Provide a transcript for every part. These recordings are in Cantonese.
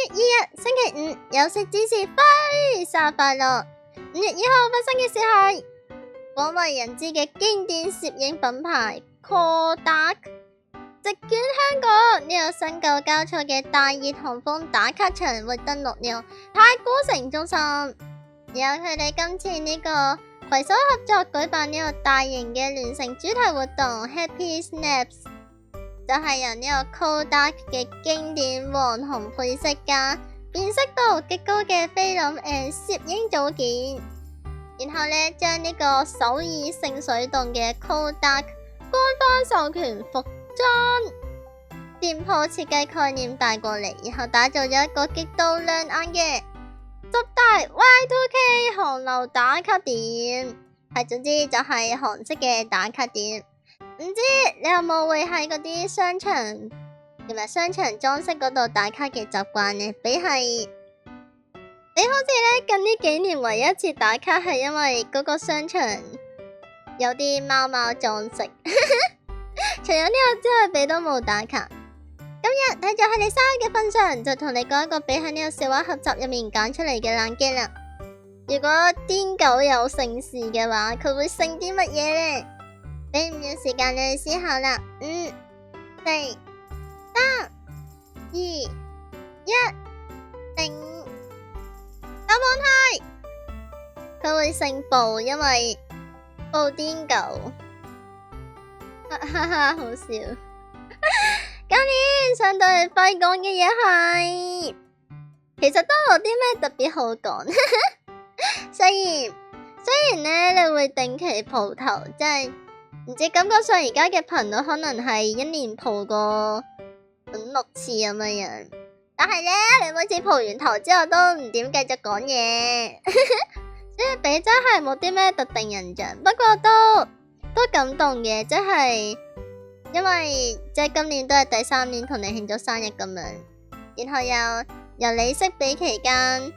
2日星期五，休息之時非常快樂。5月2號發生嘅事係廣為人知嘅經典攝影品牌 Kodak 席捲香港呢個新舊交錯嘅大熱韓風打卡場會登陸呢個太古城中心，然後佢哋今次呢個攜手合作舉辦呢個大型嘅聯乘主題活動 Happy Snaps， 就係由呢個 Kodak 嘅經典黃紅配色加辨識度極高嘅菲林誒攝影組件，然後呢將呢個首爾聖水洞嘅 Kodak 官方授權服裝店鋪設計概念帶過嚟，然後打造咗一個極度亮眼嘅10大 Y2K 韓流打卡點，總之就係韓式嘅打卡點。唔知你有冇會喺嗰啲商場同埋商場裝飾嗰度打卡嘅習慣呢？你好似呢近呢幾年唯一一次打卡係因為嗰個商場有啲貓貓裝飾。除咗呢個之外，你都冇打卡。今日睇咗喺你生日嘅份上，就同你講一個比喺呢個笑話合集入面揀出嚟嘅冷機啦。如果癲狗有姓氏嘅話，佢會姓啲乜嘢呢？俾5秒時間你去思考啦。5、4、3、2、1，定答案係佢會姓布，因為布癲狗。哈哈，好笑。今年相對廢講嘅嘢係，其實都冇啲咩特別好講。雖然呢，你會定期蒲頭，即係唔知感覺上而家嘅頻率可能係一年蒲過5-6次咁樣，但係呢，你每次蒲完頭之後都唔點繼續講嘢，所以比真係冇啲咩特定印象，不過都感動嘅，即係因為即係今年都係第3年同你慶祝生日咁樣，然後由你識比期間，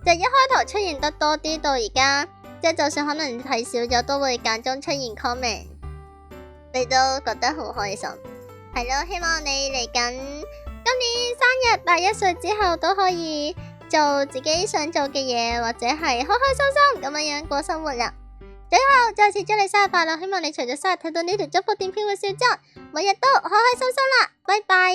即係一開頭出現得多啲，到而家即係就算可能睇少咗，都會間中出現 comment， 你都覺得好開心，係咯。希望你嚟緊今年生日81歲之後都可以做自己想做嘅嘢，或者係開開心心咁樣過生活啦。最後再次祝你生日快樂，希望你除咗生日睇到呢條祝福短片會笑咗，每日都開開心心啦，拜拜。